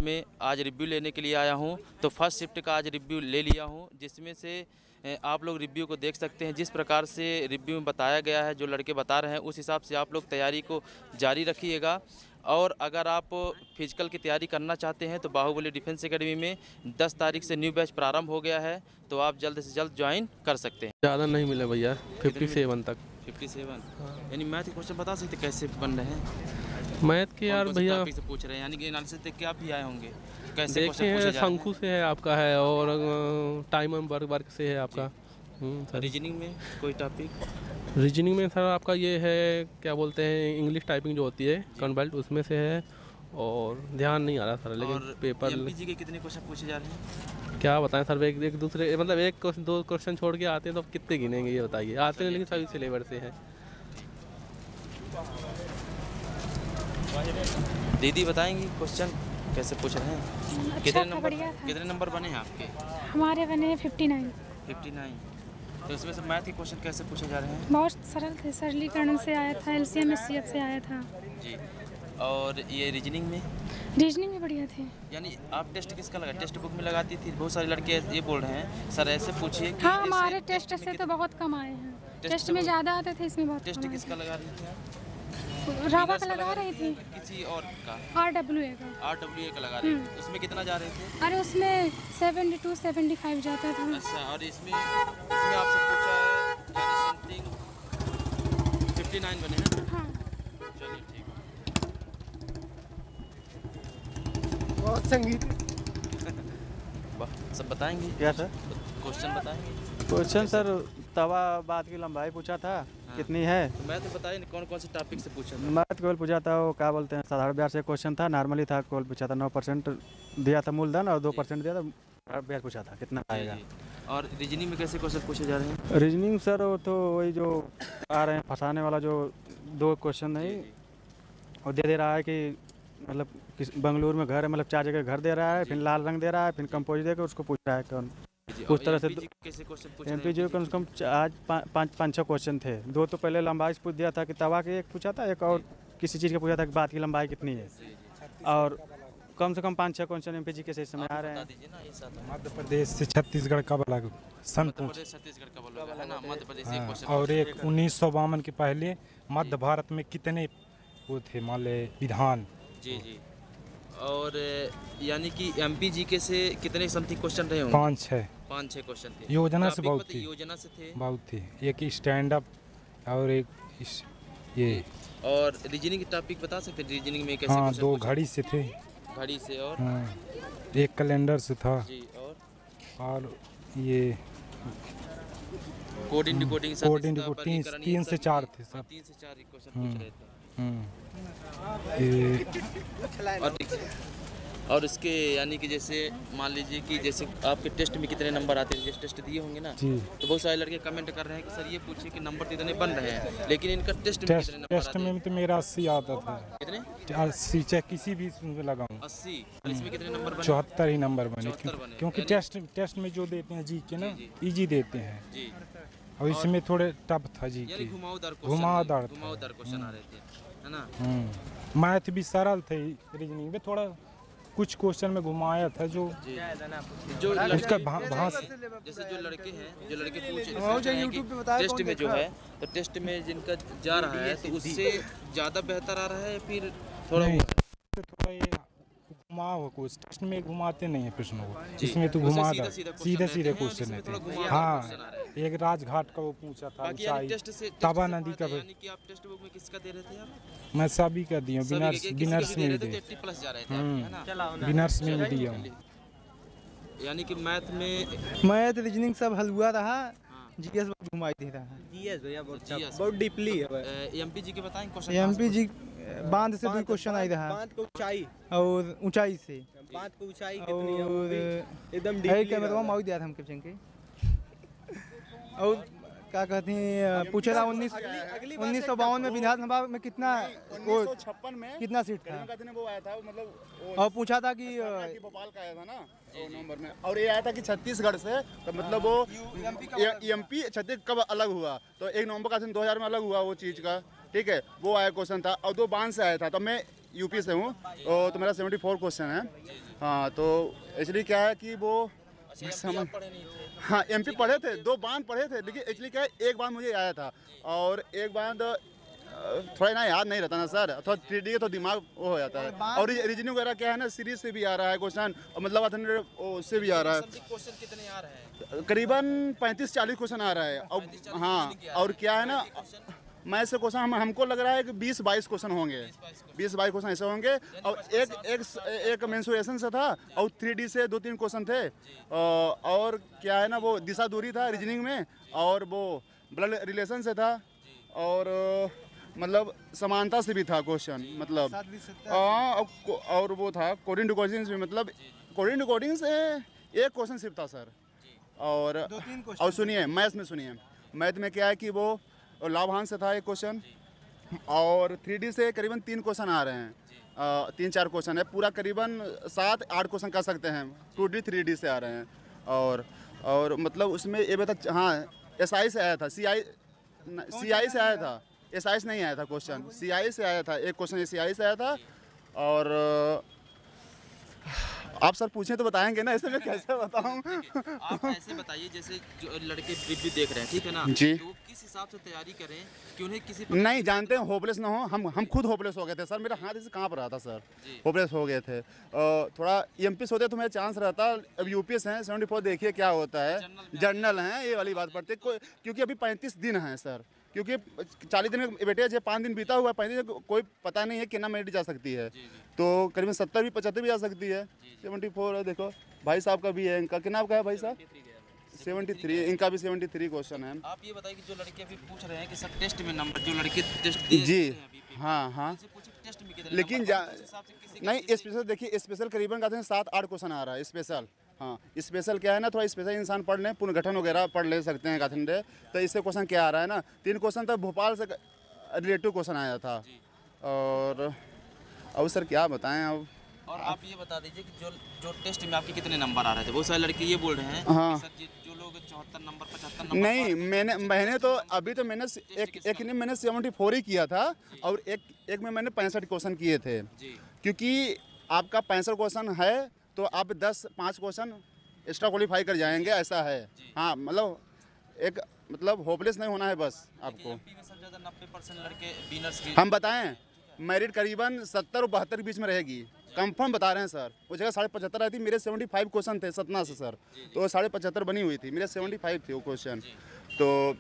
में आज रिव्यू लेने के लिए आया हूं, तो फर्स्ट शिफ्ट का आज रिव्यू ले लिया हूं, जिसमें से आप लोग रिव्यू को देख सकते हैं। जिस प्रकार से रिव्यू में बताया गया है, जो लड़के बता रहे हैं, उस हिसाब से आप लोग तैयारी को जारी रखिएगा। और अगर आप फिजिकल की तैयारी करना चाहते हैं तो बाहुबली डिफेंस एकेडमी में 10 तारीख से न्यू बैच प्रारंभ हो गया है, तो आप जल्द से जल्द ज्वाइन कर सकते हैं। ज़्यादा नहीं मिले भैया, 57 तक। 57 यानी मैथ के क्वेश्चन बता सकते कैसे बन रहे हैं? मैथ के यार भैया टॉपिक से पूछ रहे हैं, यानी कि एनालिसिस देख के आप भी आए होंगे, कैसे देखे क्वेश्चन हैं, पूछे जा रहे शंकु से है आपका है और टाइम एंड वर्क से है आपका। हैं? रीजनिंग में कोई टॉपिक? रीजनिंग में सर आपका ये है, क्या बोलते हैं, इंग्लिश टाइपिंग जो होती है कॉन्वेल्ट, उसमें से है। और ध्यान नहीं आ रहा सर, लेकिन और पेपर एमपीजी के कितने क्वेश्चन पूछे जा रहे हैं? क्या बताएं सर, एक दूसरे मतलब एक क्वेश्चन दो क्वेश्चन छोड़ के आते हैं तो अब कितने गिनेंगे ये बताइए। आते हैं लेकिन सभी सिलेबस से है। दीदी बताएंगी क्वेश्चन कैसे पूछ रहे हैं? कितने नंबर बने हैं आपके? हमारे बने हैं 59। 59। तो इसमें से मैथ के क्वेश्चन कैसे पूछे जा रहे हैं? बहुत सरल थे, सरलीकरण से आया था, एलसीएम एचसीएफ से आया था जी। और ये रीजनिंग में? रीजनिंग भी बढ़िया थे। यानी आप टेस्ट किसका लगा, टेस्ट बुक में लगाती थी? बहुत सारे लड़के ये बोल रहे हैं सर ऐसे पूछिए कि हाँ, हमारे टेस्ट से तो बहुत कम आए हैं। टेस्ट में ज़्यादा आते थे, इसमें बहुत टेस्ट कम आए किसका लगा रही थी आप? थे। रावा का लगा रही थी, किसी और का? RWA का। RWA का लगा रही थी। उसमें कितना जा रहे थे? अरे उसमें 72 75 जाता था। अच्छा, और इसमें आपसे पूछा है यानी समथिंग 59 बने हैं। हाँ, चलिए ठीक बहुत संगीत सब बताएंगे क्या सर? क्वेश्चन बताएंगे? क्वेश्चन सर, तवा बात की लंबाई पूछा था, कितनी है? तो मैं तो बताइए कौन कौन से टॉपिक से पूछा था? मैथ केवल पूछा था, वो क्या बोलते हैं, साधारण ब्याज से क्वेश्चन था, नॉर्मली था, केवल पूछा था 9% दिया था मूलधन और 2% दिया था साधारण ब्याज पूछा था, कितना आएगा। और रीजनिंग में कैसे क्वेश्चन पूछे जा रहे हैं? रीजनिंग सर वो तो वही जो आ रहे हैं फंसाने वाला, जो 2 क्वेश्चन नहीं वो दे रहा है कि मतलब बंगलुरु में घर है, मतलब 4 जगह घर दे रहा है, फिर लाल रंग दे रहा है, फिर कंपोज देकर उसको पूछ रहा है कौन। उस तरह से MPG कम से कम आज 5-6 क्वेश्चन थे। 2 तो पहले लंबाई से पूछ दिया था कि तवा के एक पूछा था, एक और किसी चीज़ का पूछा था कि बात की लंबाई कितनी है। और कम से कम 5-6 क्वेश्चन MPG के सही समय आ रहे हैं। मध्य प्रदेश से छत्तीसगढ़ कब अलग सन पूछ, छत्तीसगढ़ का बोला है ना, मध्य प्रदेश एक हाँ, क्वेश्चन। और एक 1952 के पहले मध्य भारत में कितने वो थे मान ले विधान? जी जी। और यानी कि MPG के से कितने समथिंग क्वेश्चन रहे होंगे? 5-6 क्वेश्चन थे। योजना से बहुत थी, योजना से थे बहुत थी। एक स्टैंड अप और एक ये। और रीजनिंग की टॉपिक बता सकते हैं? रीजनिंग में कैसे? हाँ, क्वेश्चन 2 पूछे? घड़ी से थे। घड़ी से और एक कैलेंडर से था। जी। और ये कोडिंग डिकोडिंग 3 से 4 थे सब। 3 से 4 क्वेश्चन पूछ रहे थे। और इसके यानी कि जैसे मान लीजिए कि जैसे आपके टेस्ट में कितने नंबर आते हैं, जैसे टेस्ट दिए होंगे ना, तो बहुत सारे लड़के कमेंट कर रहे हैं कि सर ये पूछिए कि नंबर तो इतने बन रहे हैं, लेकिन इनका टेस्ट में कितने नंबर आते हैं? में तो मेरा 80 आता था। कितने? 80, चाहे किसी भी में लगाऊं 80। और इसमें कितने नंबर बने? 74 ही नंबर बने, 74 बने। क्योंकि टेस्ट में जो देते हैं जी के ना, इजी देते हैं जी। और इसमें थोड़े टफ था जी यानी के, घुमावदार क्वेश्चन आ रहे थे, है ना? मैथ भी सरल थे, रीजनिंग में थोड़ा कुछ क्वेश्चन में घुमाया था जो उसका भाष। जैसे जो लड़के पूछ रहे हैं कि टेस्ट में जो है, तो टेस्ट में जिनका जा रहा है तो उससे ज़्यादा बेहतर आ रहा है, फिर थोड़ा ये घुमा हुआ क्वेश्चन, टेस्ट में घुमाते नहीं है प्रश्नों को, इसमें तो घुमाता सीधे क्वेश्चन है। हाँ, एक राजघाट का वो पूछा था, तवा नदी का। यानी कि आप टेस्ट बुक में किसका दे रहे थे आप? मैं सभी का दिया, विनर्स में दिया, 80+ जा रहे थे आपके, है ना? विनर्स में दिया। यानी कि मैथ रीजनिंग सब हलवा रहा, जीएस घुमाई दे रहा है। जीएस भैया बहुत डीपली है। MPG के बताएं क्वेश्चन? MPG बांध से 2 क्वेश्चन आई रहा, बांध को ऊंचाई और ऊंचाई से, बांध को ऊंचाई कितनी है वो भी एकदम कैमरा माउस दिया था हम कैप्शन के। और क्या कहती हैं, पूछे था 1952 में विधानसभा में कितना, 1956 में कितना सीट था, वो आया था, मतलब और पूछा था कि भोपाल का आया था ना नवंबर में, और ये आया था कि छत्तीसगढ़ से, तो मतलब वो MP छत्तीसगढ़ कब अलग हुआ, तो 1 नवंबर का 2000 में अलग हुआ वो चीज़ का, ठीक है, वो आया क्वेश्चन था। और 2 बांध से आया था, तो मैं यूपी से हूँ, तो मेरा 74 क्वेश्चन है। हाँ, तो एक्चुअली क्या है कि वो समझ, हाँ एमपी पढ़े थे, 2 बांध पढ़े थे, लेकिन एक्चुअली क्या है, एक बांध मुझे आया था और एक बांध थोड़ा ना याद नहीं रहता ना सर, थोड़ा 3D का तो दिमाग वो हो जाता है। और रीजनिंग वगैरह क्या है ना, सीरीज से भी आ रहा है क्वेश्चन, और मतलब 100 उससे भी आ रहा है। क्वेश्चन कितने आ रहे हैं? करीबन 35-40 क्वेश्चन आ रहा है। और हाँ, और क्या है ना, मैथ से क्वेश्चन हमको लग रहा है कि 20-22 क्वेश्चन होंगे, 20-22 क्वेश्चन ऐसे होंगे। और एक मेंसुरेशन से था और 3D से 2-3 क्वेश्चन थे। और क्या है ना, वो दिशा दूरी था रीजनिंग में, और वो ब्लड रिलेशन से था, और मतलब समानता से भी था क्वेश्चन, मतलब और वो था कोडिंग टू कोडिंग भी, मतलब कोडिंग टू कोडिंग से एक क्वेश्चन सिर्फ था सर। और सुनिए मैथ में, सुनिए मैथ में क्या है कि वो लाभांश से था एक क्वेश्चन, और 3D से करीबन 3 क्वेश्चन आ रहे हैं, 3-4 क्वेश्चन है, पूरा करीबन 7-8 क्वेश्चन कर सकते हैं, 2D 3D से आ रहे हैं। और मतलब उसमें ये बता, हाँ SI से आया था, CI से आया था, SI से नहीं आया था क्वेश्चन, CI से आया था, एक क्वेश्चन CI से आया था। और आप सर पूछें तो बताएंगे ना, ऐसे मैं कैसे बताऊं? आप ऐसे बताइए जैसे जो लड़के रिव्यू देख रहे हैं, ठीक है ना जी, तो किस हिसाब से तैयारी करें कि उन्हें किसी नहीं जानते हैं, होपलेस ना हो। हम खुद होपलेस हो गए थे सर, मेरा हाथ ऐसे कांप रहा था सर, होपलेस हो गए थे। थोड़ा EMP से होते तो मेरा चांस रहता। अब UPS हैं 74, देखिए क्या होता है, जर्नल हैं, ये वाली बात पड़ती है। क्योंकि अभी 35 दिन हैं सर, क्योंकि 40 दिन में बेटे जब 5 दिन बीता हुआ है, 35 दिन कोई पता नहीं है कितना मिनट जा सकती है, तो करीबन 70 भी 75 भी आ सकती है। 74 है, देखो भाई साहब का भी है, इनका कितना आपका है भाई साहब? 73, इनका भी 73 क्वेश्चन है। आप ये बताइए कि जो लड़के अभी पूछ रहे हैं कि सर टेस्ट में नंबर, जो लड़के टेस्ट दिए जी, अभी हाँ, टेस्ट में कितने लेकिन नंबर, नहीं स्पेशल, देखिए स्पेशल करीबन कहते हैं 7-8 क्वेश्चन आ रहा है स्पेशल। हाँ, स्पेशल क्या है ना, थोड़ा स्पेशल इंसान पढ़ लें, पुनर्गठन वगैरह पढ़ ले सकते हैं काथिंडे। तो इससे क्वेश्चन क्या आ रहा है ना, 3 क्वेश्चन तो भोपाल से रिलेटिव क्वेश्चन आया था। और अब सर क्या बताएं अब। और आप ये बता दीजिए कि जो टेस्ट में आपके कितने नंबर आ रहे थे? बहुत सारे लड़के ये बोल रहे हैं हाँ, कि सर जो लोग 74 नंबर 75 नंबर, नहीं मैंने तो अभी तो मैंने एक ने मैंने 74 ही किया था, और एक में मैंने 65 क्वेश्चन किए थे। क्योंकि आपका 65 क्वेश्चन है तो आप 5 क्वेश्चन एक्स्ट्रा क्वालिफाई कर जाएंगे, ऐसा है। हाँ, मतलब होपलेस नहीं होना है बस आपको। एमपी में सबसे ज़्यादा 90% लड़के विनर्स हम बताएं, मेरिट करीबन 70 और 72 के बीच में रहेगी, कंफर्म बता रहे हैं सर। वो जगह 75.5 रहती, मेरे 75 क्वेश्चन थे सतना से सर, तो 75.5 बनी हुई थी, मेरे 75 थे वो क्वेश्चन। तो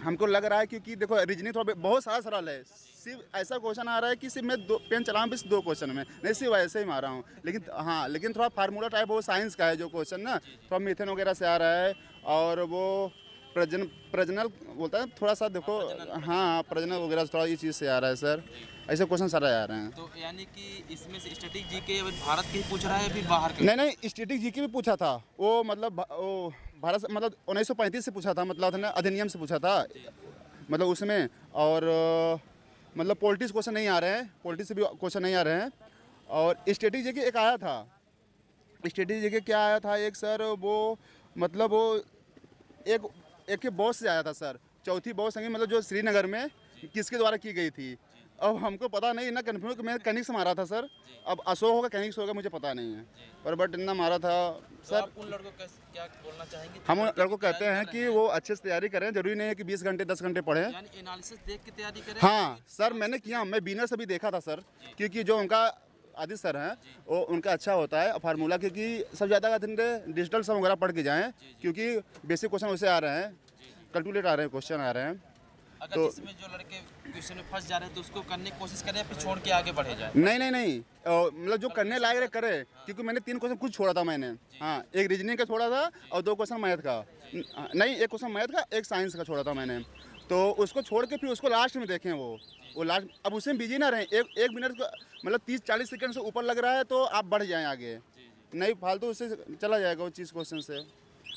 हमको लग रहा है, क्योंकि देखो रीजनिंग थोड़ा बहुत सारा सरल है, सिर्फ ऐसा क्वेश्चन आ रहा है कि सिर्फ मैं पेन चला रहा हूँ, बस 2 क्वेश्चन में नहीं, सिर्फ ऐसे ही मारा हूँ। लेकिन थोड़ा फार्मूला टाइप वो साइंस का है जो क्वेश्चन ना, थोड़ा मीथेन वगैरह से आ रहा है, और वो प्रजनल बोलता है थोड़ा सा, देखो हाँ प्रजनल वगैरह थोड़ा ये चीज़ से आ रहा है सर, ऐसे क्वेश्चन सारे आ रहे हैं। तो यानी कि इसमें से स्टैटिक जीके भारत के ही पूछ रहा है फिर बाहर के? नहीं स्टैटिक जीके भी पूछा था, वो मतलब वो भारत से, मतलब 1935 से पूछा था, मतलब अधिनियम से पूछा था, मतलब उसमें। और मतलब पॉलिटिक्स क्वेश्चन नहीं आ रहे हैं, पॉलिटिक्स से भी क्वेश्चन नहीं आ रहे हैं। और स्टैटिक जीके एक आया था, स्टैटिक जीके क्या आया था एक सर, वो मतलब वो एक के बॉस से आया था सर, चौथी बॉस है, मतलब जो श्रीनगर में किसके द्वारा की गई थी। अब हमको पता नहीं ना, कन्फ्यूज, मैं कैनिक्स मारा था सर, अब अशोक होगा कैनिक्स होगा मुझे पता नहीं है, पर बट इतना मारा था सर। आप उन लड़कों को क्या बोलना चाहेंगे? हम उन लड़कों को कहते हैं कि वो अच्छे से तैयारी करें, जरूरी नहीं है कि 20 घंटे 10 घंटे पढ़ें। यानी एनालिसिस देख के तैयारी करें। हाँ सर, मैंने किया, मैं बिनर से भी देखा था सर, क्योंकि जो उनका आदित्य सर हैं वो उनका अच्छा होता है फार्मूला, क्योंकि सब ज़्यादा डिजिटल सम वगैरह पढ़ के जाएँ, क्योंकि बेसिक क्वेश्चन वैसे आ रहे हैं, कैलकुलेट आ रहे हैं, क्वेश्चन आ रहे हैं। अगर तो जिसमें जो लड़के क्वेश्चन में फंस जा रहे हैं तो उसको करने की कोशिश करें, फिर छोड़ के आगे बढ़े जाए? नहीं मतलब जो करने लायक करे, क्योंकि मैंने 3 क्वेश्चन खुद छोड़ा था मैंने। हाँ, एक रीजनिंग का छोड़ा था और 2 क्वेश्चन मैथ का, नहीं एक क्वेश्चन मैथ का, एक साइंस का छोड़ा था मैंने। तो उसको छोड़ के फिर उसको लास्ट में देखें, वो लास्ट, अब उसमें बिजी ना रहें। एक मिनट मतलब 30-40 सेकंड से ऊपर लग रहा है तो आप बढ़ जाएं आगे, नहीं फालतू उससे चला जाएगा वो चीज़ क्वेश्चन से।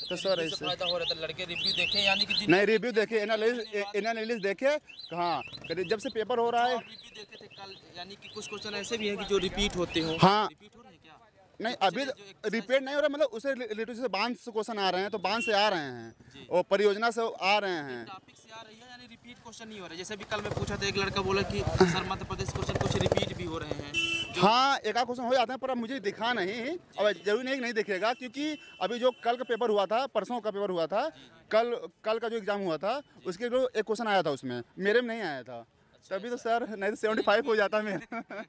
तो सर ऐसे फायदा हो रहा था, लड़के रिव्यू देखें, यानी कि नहीं रिव्यू देखे, एनालिसिस देखे, हाँ जब से पेपर हो रहा है। रिव्यू देखे थे कल, यानी कि कुछ क्वेश्चन ऐसे भी हैं कि जो रिपीट होते हो। हाँ, रिपीट हो रहे हैं क्या? नहीं अभी रिपीट नहीं हो रहा, मतलब उसे रिलेटिव से बांध से क्वेश्चन आ रहे हैं, तो बांध से आ रहे हैं और परियोजना से आ रहे हैं। टॉपिक से आ रही है, यानी रिपीट क्वेश्चन नहीं हो रहे, जैसे भी कल मैं पूछा था, एक लड़का बोला कि सर मध्य प्रदेश क्वेश्चन कुछ रिपीट भी हो रहे हैं। हाँ, एक आध क्वेश्चन हो जाते हैं, पर अब मुझे दिखा नहीं, अब जरूरी नहीं दिखेगा, क्योंकि अभी जो कल का पेपर हुआ था, परसों का पेपर हुआ था, कल का जो एग्जाम हुआ था, उसके जो एक क्वेश्चन आया था उसमें मेरे में नहीं आया था, तभी तो सर, नहीं तो 75 हो जाता मेरा।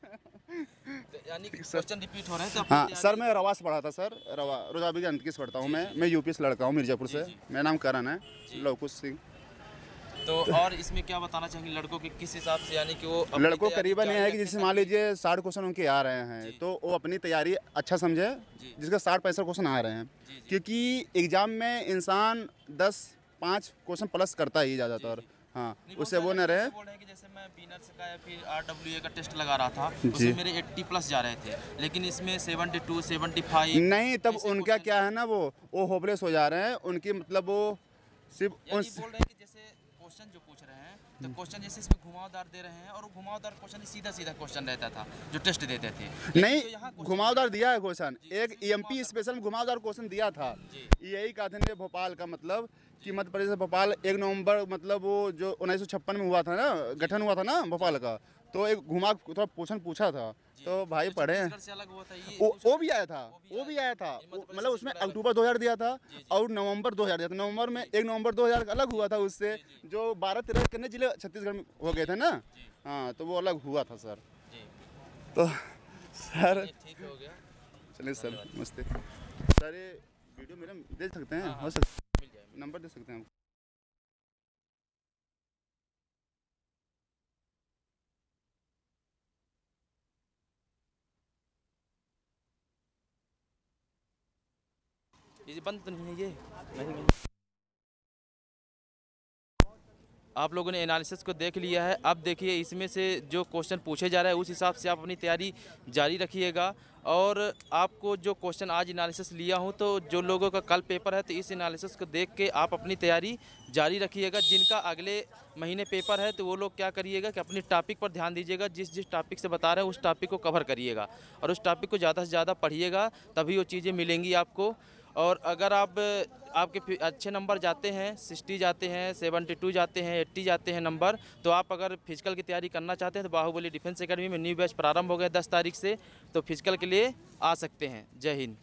यानी क्वेश्चन रिपीट हो रहे हैं तो हाँ सर, मैं रवा से पढ़ा था सर, रवा रोजाबी के अंतकीस पढ़ता हूँ मैं यूपी से लड़का हूँ, मिर्जापुर से। मेरा नाम करण है, लवकुश सिंह। तो और इसमें क्या बताना चाहेंगे लड़कों के किस हिसाब से, यानी कि वो लड़कों करीबन ये है कि जैसे मान लीजिए 60 क्वेश्चन उनके आ रहे हैं, तो वो अपनी तैयारी अच्छा समझे, जिसका 60-65 क्वेश्चन आ रहे हैं, क्योंकि एग्जाम में इंसान 10-5 क्वेश्चन प्लस करता ही ज़्यादातर। हाँ, उससे वो न रहे। बोल रहे हैं कि जैसे मैं बीनर्स का या फिर RWA का टेस्ट लगा रहा था, उसमें मेरे 80 प्लस जा रहे थे, लेकिन इसमें 72, 75 नहीं, तब उनका क्या है ना, वो होपलेस हो जा रहे हैं, उनकी मतलब वो सिर्फ बोल रहे हैं कि जैसे क्वेश्चन जो पूछ रहे हैं, तो क्वेश्चन जैसे इसमें घुमावदार दे रहे हैं, और वो घुमावदार क्वेश्चन सीधा क्वेश्चन रहता था जो टेस्ट देते थे। नहीं, घुमावदार दिया है क्वेश्चन, एक EMP स्पेशल में घुमावदार क्वेश्चन दिया था। यही कहा था भोपाल का, मतलब कि मध्य प्रदेश भोपाल 1 नवंबर, मतलब वो जो 1956 में हुआ था ना, गठन हुआ था ना भोपाल का, तो एक घुमा थोड़ा क्वेश्चन पूछा था, तो भाई पढ़े हैं। वो भी आया था, मतलब उसमें अक्टूबर 2000 दिया था और नवंबर 2000 दिया था। नवंबर में 1 नवंबर 2000 अलग हुआ था उससे, जो 12-13 कितने जिले छत्तीसगढ़ में हो गए थे ना। हाँ, तो वो अलग हुआ था सर। तो सर ठीक हो गया, चलिए सर, नमस्ते सर। ये वीडियो मेरा दे सकते हैं? हो सकता है, नंबर दे सकते हैं? ये बंद तो नहीं है, ये नहीं। आप लोगों ने एनालिसिस को देख लिया है, अब देखिए इसमें से जो क्वेश्चन पूछे जा रहे हैं उस हिसाब से आप अपनी तैयारी जारी रखिएगा। और आपको जो क्वेश्चन आज एनालिसिस लिया हूं, तो जो लोगों का कल पेपर है, तो इस एनालिसिस को देख के आप अपनी तैयारी जारी रखिएगा। जिनका अगले महीने पेपर है, तो वो लोग क्या करिएगा कि अपनी टॉपिक पर ध्यान दीजिएगा, जिस टॉपिक से बता रहे हैं उस टॉपिक को कवर करिएगा, और उस टॉपिक को ज़्यादा से ज़्यादा पढ़िएगा, तभी वो चीज़ें मिलेंगी आपको। और अगर आपके अच्छे नंबर जाते हैं, 60 जाते हैं, 72 जाते हैं, 80 जाते हैं नंबर, तो आप अगर फिजिकल की तैयारी करना चाहते हैं, तो बाहुबली डिफेंस एकेडमी में न्यू बैच प्रारंभ हो गया 10 तारीख से, तो फिजिकल के लिए आ सकते हैं। जय हिंद।